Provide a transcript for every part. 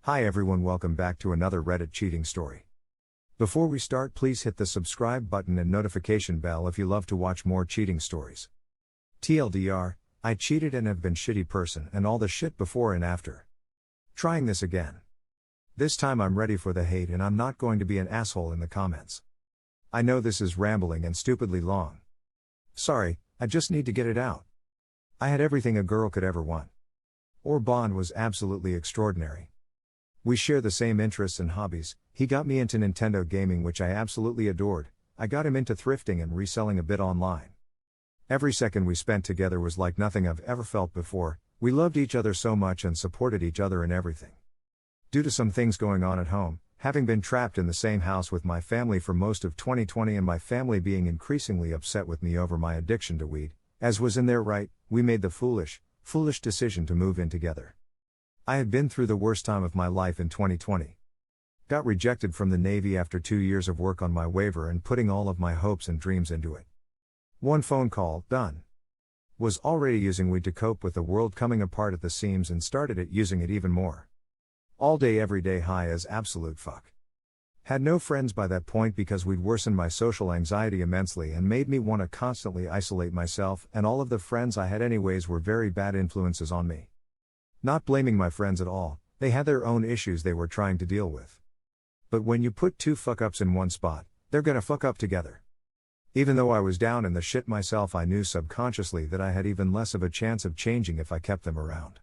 Hi everyone, welcome back to another Reddit cheating story. Before we start, please hit the subscribe button and notification bell if you love to watch more cheating stories. TLDR, I cheated and have been shitty person and all the shit before and after. Trying this again. This time I'm ready for the hate and I'm not going to be an asshole in the comments. I know this is rambling and stupidly long. Sorry, I just need to get it out. I had everything a girl could ever want. Our bond was absolutely extraordinary. We share the same interests and hobbies. He got me into Nintendo gaming, which I absolutely adored. I got him into thrifting and reselling a bit online. Every second we spent together was like nothing I've ever felt before. We loved each other so much and supported each other in everything. Due to some things going on at home, having been trapped in the same house with my family for most of 2020 and my family being increasingly upset with me over my addiction to weed, as was in their right, we made the foolish decision to move in together. I had been through the worst time of my life in 2020. Got rejected from the Navy after 2 years of work on my waiver and putting all of my hopes and dreams into it. One phone call, done. Was already using weed to cope with the world coming apart at the seams and started using it even more. All day every day high as absolute fuck. Had no friends by that point because we'd worsened my social anxiety immensely and made me want to constantly isolate myself, and all of the friends I had anyways were very bad influences on me. Not blaming my friends at all, they had their own issues they were trying to deal with. But when you put two fuck-ups in one spot, they're gonna fuck up together. Even though I was down in the shit myself, I knew subconsciously that I had even less of a chance of changing if I kept them around.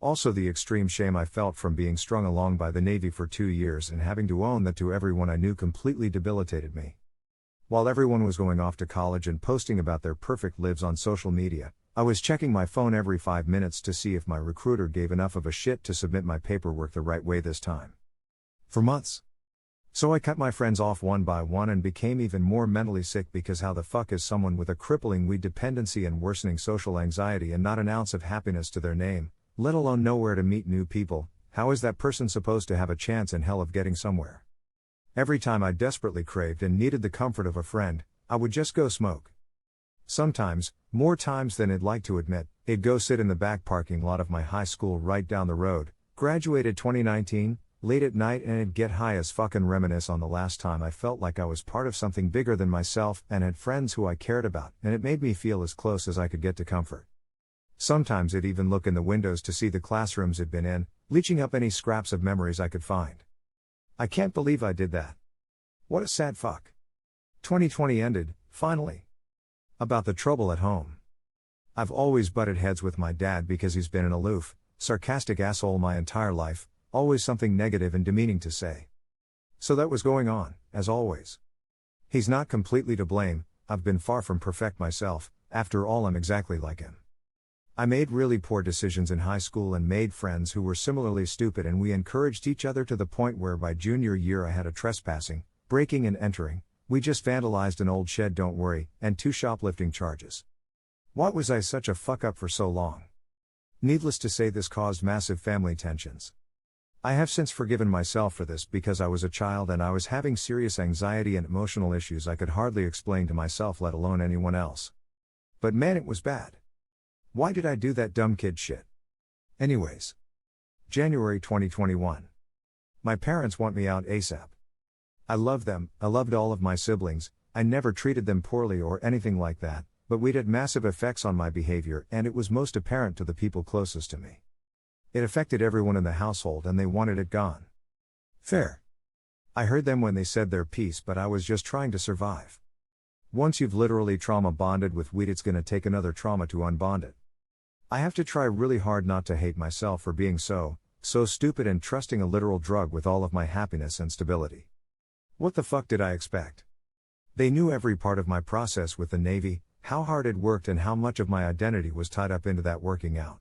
Also the extreme shame I felt from being strung along by the Navy for 2 years and having to own that to everyone I knew completely debilitated me. While everyone was going off to college and posting about their perfect lives on social media, I was checking my phone every 5 minutes to see if my recruiter gave enough of a shit to submit my paperwork the right way this time. For months. So I cut my friends off one by one and became even more mentally sick because how the fuck is someone with a crippling weed dependency and worsening social anxiety and not an ounce of happiness to their name, let alone nowhere to meet new people, how is that person supposed to have a chance in hell of getting somewhere? Every time I desperately craved and needed the comfort of a friend, I would just go smoke. Sometimes, more times than I'd like to admit, I'd go sit in the back parking lot of my high school right down the road, graduated 2019, late at night, and I'd get high as fuck and reminisce on the last time I felt like I was part of something bigger than myself and had friends who I cared about, and it made me feel as close as I could get to comfort. Sometimes I'd even look in the windows to see the classrooms I'd been in, leeching up any scraps of memories I could find. I can't believe I did that. What a sad fuck. 2020 ended, finally. About the trouble at home. I've always butted heads with my dad because he's been an aloof, sarcastic asshole my entire life, always something negative and demeaning to say. So that was going on, as always. He's not completely to blame, I've been far from perfect myself, after all I'm exactly like him. I made really poor decisions in high school and made friends who were similarly stupid, and we encouraged each other to the point where by junior year I had a trespassing, breaking and entering, we just vandalized an old shed, don't worry, and 2 shoplifting charges. Why was I such a fuck up for so long? Needless to say, this caused massive family tensions. I have since forgiven myself for this because I was a child and I was having serious anxiety and emotional issues I could hardly explain to myself, let alone anyone else. But man, it was bad. Why did I do that dumb kid shit? Anyways. January 2021. My parents want me out ASAP. I love them, I loved all of my siblings, I never treated them poorly or anything like that, but we'd had massive effects on my behavior and it was most apparent to the people closest to me. It affected everyone in the household and they wanted it gone. Fair. I heard them when they said their piece, but I was just trying to survive. Once you've literally trauma bonded with weed, it's gonna take another trauma to unbond it. I have to try really hard not to hate myself for being so stupid and trusting a literal drug with all of my happiness and stability. What the fuck did I expect? They knew every part of my process with the Navy, how hard it worked and how much of my identity was tied up into that working out.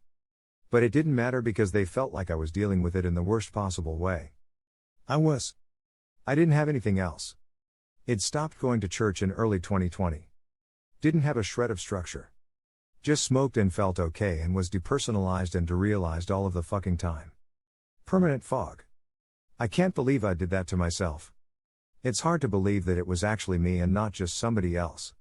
But it didn't matter because they felt like I was dealing with it in the worst possible way. I didn't have anything else. I'd stopped going to church in early 2020. Didn't have a shred of structure. Just smoked and felt okay and was depersonalized and derealized all of the fucking time. Permanent fog. I can't believe I did that to myself. It's hard to believe that it was actually me and not just somebody else.